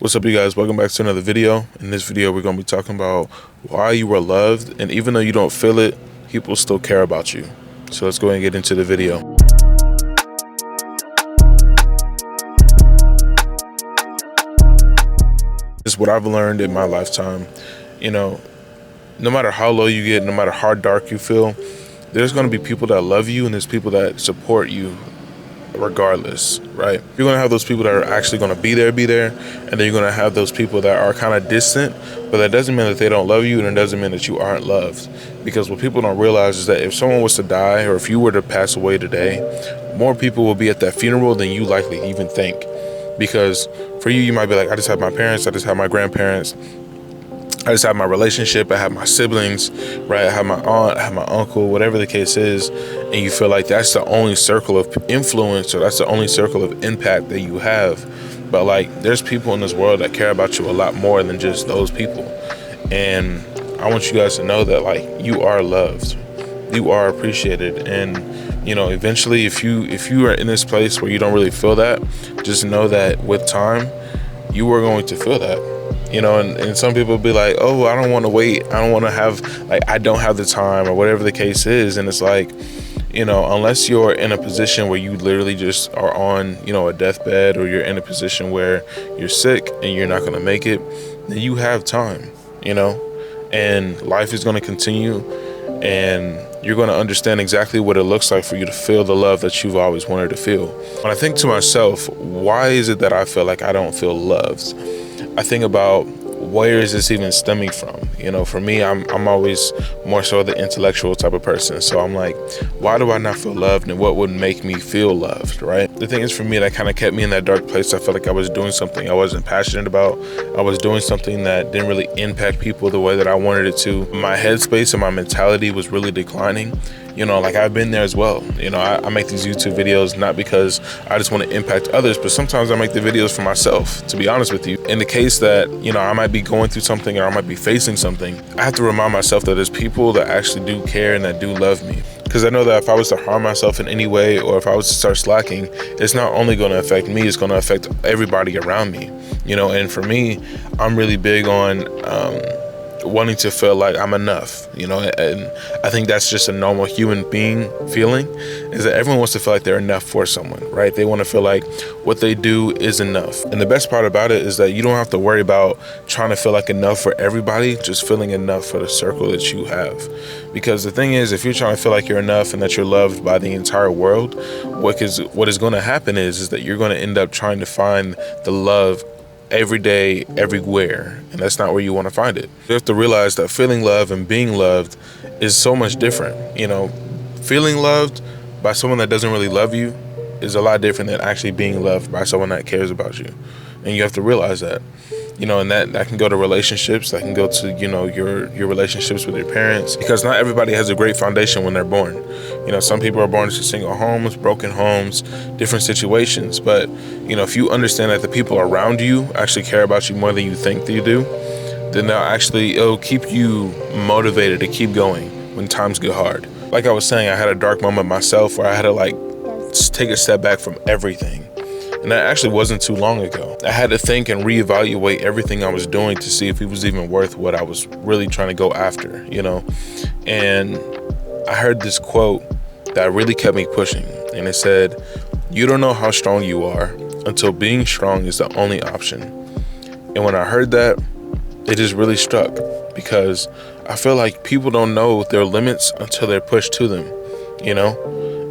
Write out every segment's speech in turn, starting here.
What's up, you guys? Welcome back to another video. In this video, we're going to be talking about why you are loved, and even though you don't feel it, people still care about you. So let's go ahead and get into the video. This is what I've learned in my lifetime. No matter how low you get, no matter how dark you feel, there's going to be people that love you, and there's people that support you regardless, right? You're going to have those people that are actually going to be there, and then you're going to have those people that are kind of distant, but that doesn't mean that they don't love you, and it doesn't mean that you aren't loved. Because what people don't realize is that if someone was to die, or if you were to pass away today, more people will be at that funeral than you likely even think. Because for you, you might be like, I just have my parents, I just have my grandparents, I just have my relationship, I have my siblings, right? I have my aunt, I have my uncle, whatever the case is. And you feel like that's the only circle of influence, or that's the only circle of impact that you have. But like, there's people in this world that care about you a lot more than just those people. And I want you guys to know that, like, you are loved, you are appreciated. And eventually, if you are in this place where you don't really feel that, just know that with time, you are going to feel that. And some people be like, oh, I don't want to wait. I don't want to have, like, I don't have the time, or whatever the case is. And it's like, unless you're in a position where you literally just are on, a deathbed, or you're in a position where you're sick and you're not going to make it, then you have time, and life is going to continue, and you're going to understand exactly what it looks like for you to feel the love that you've always wanted to feel. When I think to myself, why is it that I feel like I don't feel loved? I think about, where is this even stemming from? For me, I'm always more so the intellectual type of person. So I'm like, why do I not feel loved, and what would make me feel loved, right? The thing is, for me, that kind of kept me in that dark place. I felt like I was doing something I wasn't passionate about. I was doing something that didn't really impact people the way that I wanted it to. My headspace and my mentality was really declining. Like, I've been there as well. I make these YouTube videos not because I just want to impact others, but sometimes I make the videos for myself, to be honest with you. In the case that, I might be going through something, or I might be facing something, I have to remind myself that there's people that actually do care and that do love me. Because I know that if I was to harm myself in any way, or if I was to start slacking, it's not only going to affect me, it's going to affect everybody around me. And for me, I'm really big on wanting to feel like I'm enough, and I think that's just a normal human being feeling, is that everyone wants to feel like they're enough for someone, right? They want to feel like what they do is enough. And the best part about it is that you don't have to worry about trying to feel like enough for everybody, just feeling enough for the circle that you have. Because the thing is, if you're trying to feel like you're enough and that you're loved by the entire world, what is going to happen is that you're going to end up trying to find the love every day, everywhere, and that's not where you want to find it. You have to realize that feeling love and being loved is so much different. Feeling loved by someone that doesn't really love you is a lot different than actually being loved by someone that cares about you. And you have to realize that. And that can go to relationships, that can go to, your relationships with your parents, because not everybody has a great foundation when they're born. Some people are born into single homes, broken homes, different situations. But, if you understand that the people around you actually care about you more than you think they do, then it'll keep you motivated to keep going when times get hard. Like I was saying, I had a dark moment myself where I had to take a step back from everything. And that actually wasn't too long ago. I had to think and reevaluate everything I was doing to see if it was even worth what I was really trying to go after, And I heard this quote that really kept me pushing. And it said, "You don't know how strong you are until being strong is the only option." And when I heard that, it just really struck, because I feel like people don't know their limits until they're pushed to them,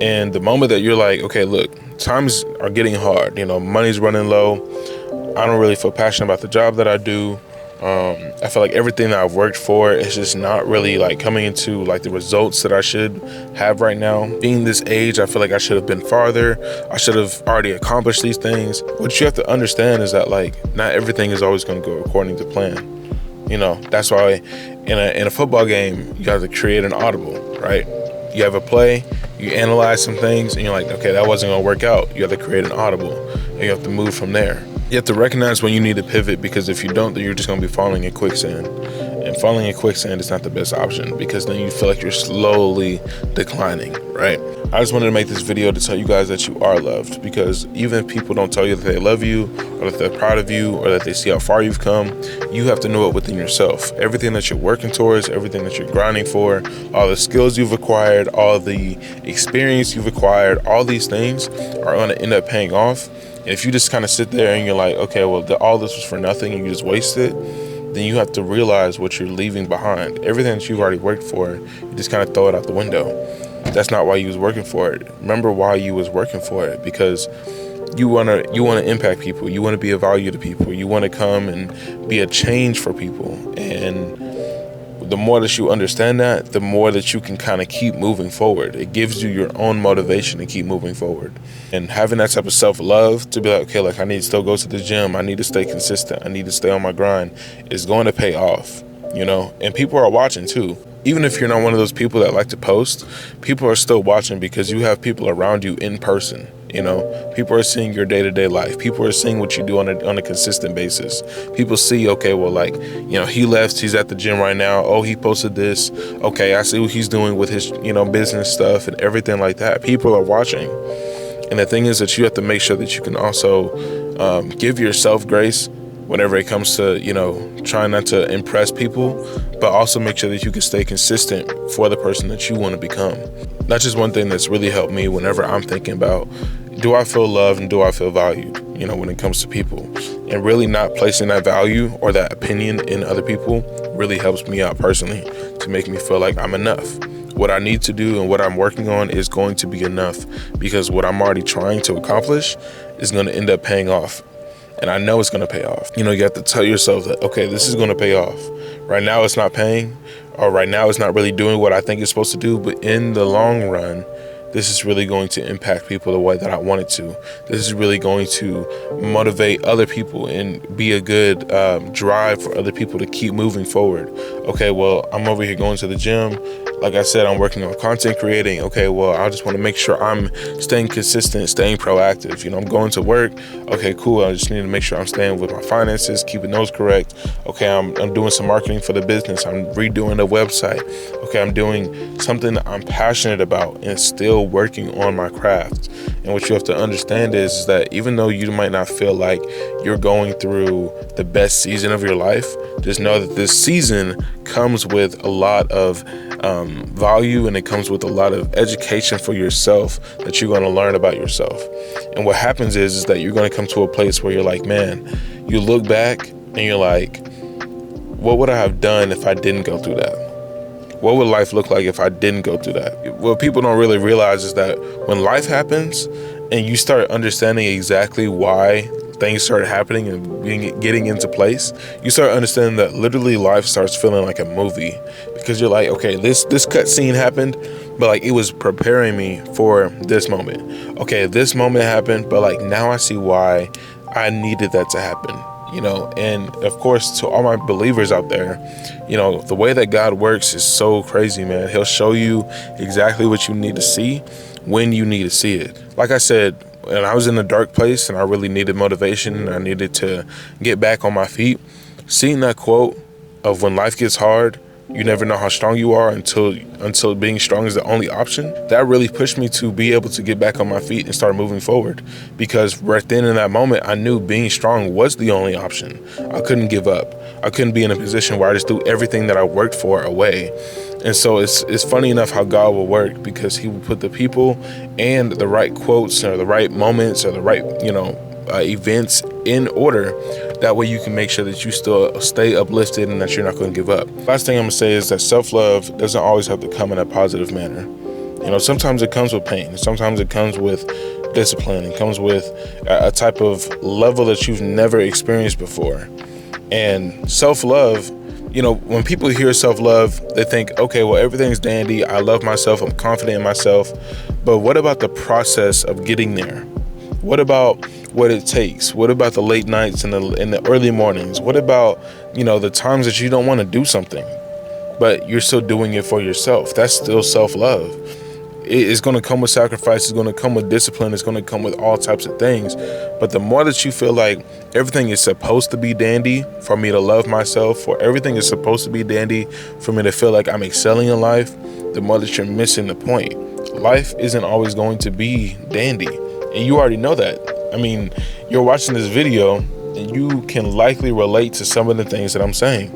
And the moment that you're like, okay, look, times are getting hard, money's running low, I don't really feel passionate about the job that I do, I feel like everything that I've worked for is just not really like coming into like the results that I should have right now. Being this age, I feel like I should have been farther, I should have already accomplished these things. What you have to understand is that, like, not everything is always going to go according to plan. That's why in a football game, you have to create an audible, right? You have a play, you analyze some things, and you're like, okay, that wasn't gonna work out. You have to create an audible, and you have to move from there. You have to recognize when you need to pivot, because if you don't, then you're just gonna be falling in quicksand. And falling in quicksand is not the best option, because then you feel like you're slowly declining, right? I just wanted to make this video to tell you guys that you are loved, because even if people don't tell you that they love you, or that they're proud of you, or that they see how far you've come, you have to know it within yourself. Everything that you're working towards, everything that you're grinding for, all the skills you've acquired, all the experience you've acquired, all these things are going to end up paying off. And if you just kind of sit there and you're like, okay, well, all this was for nothing, and you just waste it, then you have to realize what you're leaving behind. Everything that you've already worked for, you just kind of throw it out the window. That's not why you was working for it. Remember why you was working for it, because you wanna impact people. You want to be of value to people. You want to come and be a change for people. And the more that you understand that, the more that you can kind of keep moving forward. It gives you your own motivation to keep moving forward. And having that type of self-love to be like, okay, like I need to still go to the gym. I need to stay consistent. I need to stay on my grind, is going to pay off, you know? And people are watching too. Even if you're not one of those people that like to post, people are still watching, because you have people around you in person. You know, people are seeing your day-to-day life. People are seeing what you do on a consistent basis. People see, okay, well, like, you know, he left, he's at the gym right now. Oh, he posted this. Okay, I see what he's doing with his, you know, business stuff and everything like that. People are watching. And the thing is that you have to make sure that you can also give yourself grace whenever it comes to, you know, trying not to impress people, but also make sure that you can stay consistent for the person that you want to become. That's just one thing that's really helped me whenever I'm thinking about, do I feel loved and do I feel valued, you know, when it comes to people. And really not placing that value or that opinion in other people really helps me out personally, to make me feel like I'm enough. What I need to do and what I'm working on is going to be enough, because what I'm already trying to accomplish is going to end up paying off. And I know it's going to pay off. You know, you have to tell yourself that, okay, this is going to pay off. Right now it's not paying, or right now it's not really doing what I think it's supposed to do. But in the long run, this is really going to impact people the way that I want it to. This is really going to motivate other people and be a good drive for other people to keep moving forward. Okay, well, I'm over here going to the gym. Like I said, I'm working on content creating. Okay, well, I just want to make sure I'm staying consistent, staying proactive. You know, I'm going to work. Okay, cool. I just need to make sure I'm staying with my finances, keeping those correct. Okay, I'm doing some marketing for the business. I'm redoing the website. Okay, I'm doing something that I'm passionate about and still working on my craft. And what you have to understand is that even though you might not feel like you're going through the best season of your life, just know that this season comes with a lot of value, and it comes with a lot of education for yourself that you're going to learn about yourself. And what happens is that you're going to come to a place where you're like, man, you look back and you're like, what would I have done if I didn't go through that? What would life look like if I didn't go through that? What people don't really realize is that when life happens and you start understanding exactly why things start happening and getting into place, you start understanding that literally life starts feeling like a movie, because you're like, okay, this cut scene happened, but like it was preparing me for this moment. Okay, this moment happened, but like now I see why I needed that to happen. You know, and of course, to all my believers out there, you know, the way that God works is so crazy, man. He'll show you exactly what you need to see when you need to see it. Like I said, when I was in a dark place and I really needed motivation and I needed to get back on my feet, seeing that quote of when life gets hard, you never know how strong you are until being strong is the only option, that really pushed me to be able to get back on my feet and start moving forward. Because right then in that moment, I knew being strong was the only option. I couldn't give up. I couldn't be in a position where I just threw everything that I worked for away. And so it's funny enough how God will work, because he will put the people and the right quotes or the right moments or the right, events in order. That way you can make sure that you still stay uplifted and that you're not going to give up. Last thing I'm going to say is that self-love doesn't always have to come in a positive manner. You know, sometimes it comes with pain. Sometimes it comes with discipline. It comes with a type of level that you've never experienced before. And self-love, you know, when people hear self-love, they think, okay, well, everything's dandy. I love myself. I'm confident in myself. But what about the process of getting there? What about what it takes? What about the late nights and the early mornings? What about, the times that you don't want to do something, but you're still doing it for yourself? That's still self-love. It's going to come with sacrifice. It's going to come with discipline. It's going to come with all types of things. But the more that you feel like everything is supposed to be dandy for me to love myself, or everything is supposed to be dandy for me to feel like I'm excelling in life, the more that you're missing the point. Life isn't always going to be dandy. And you already know that. I mean, you're watching this video and you can likely relate to some of the things that I'm saying.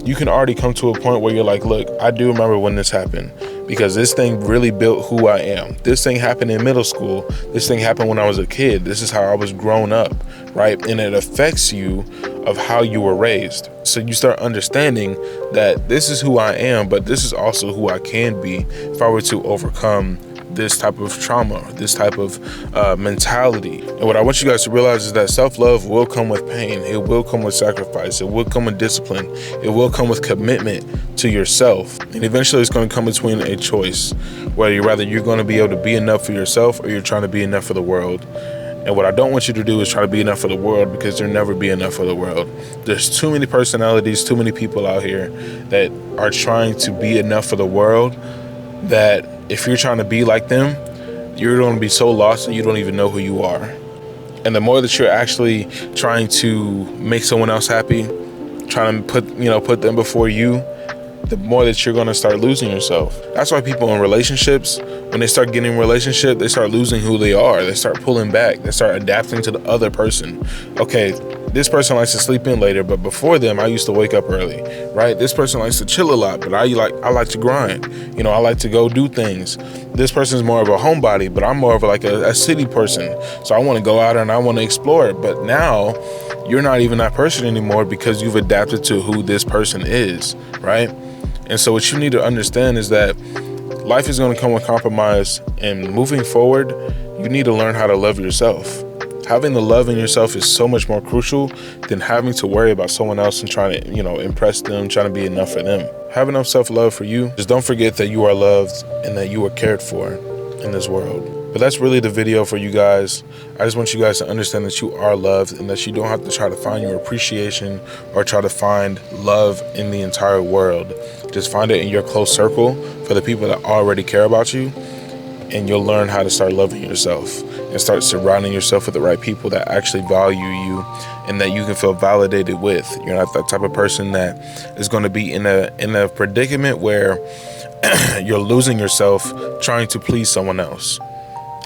You can already come to a point where you're like, look, I do remember when this happened, because this thing really built who I am. This thing happened in middle school. This thing happened when I was a kid. This is how I was grown up, right? And it affects you of how you were raised. So you start understanding that this is who I am, but this is also who I can be if I were to overcome this type of trauma, this type of mentality. And what I want you guys to realize is that self-love will come with pain. It will come with sacrifice. It will come with discipline. It will come with commitment to yourself. And eventually it's going to come between a choice, whether you're going to be able to be enough for yourself, or you're trying to be enough for the world. And what I don't want you to do is try to be enough for the world, because you'll never be enough for the world. There's too many personalities, too many people out here that are trying to be enough for the world, that if you're trying to be like them, you're going to be so lost that you don't even know who you are. And the more that you're actually trying to make someone else happy, trying to put them before you, the more that you're going to start losing yourself. That's why people in relationships, when they start getting in a relationship, they start losing who they are. They start pulling back. They start adapting to the other person. Okay, this person likes to sleep in later, but before them, I used to wake up early, right? This person likes to chill a lot, but I like to grind. I like to go do things. This person's more of a homebody, but I'm more of like a city person. So I want to go out and I want to explore it. But now you're not even that person anymore, because you've adapted to who this person is, right? And so what you need to understand is that life is going to come with compromise, and moving forward, you need to learn how to love yourself. Having the love in yourself is so much more crucial than having to worry about someone else and trying to, impress them, trying to be enough for them. Have enough self-love for you. Just don't forget that you are loved and that you are cared for in this world. But that's really the video for you guys. I just want you guys to understand that you are loved, and that you don't have to try to find your appreciation or try to find love in the entire world. Just find it in your close circle for the people that already care about you, and you'll learn how to start loving yourself and start surrounding yourself with the right people that actually value you and that you can feel validated with. You're not that type of person that is going to be in a predicament where you're losing yourself trying to please someone else.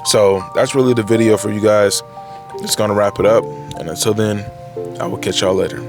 So that's really the video for you guys. It's going to wrap it up. And until then, I will catch y'all later.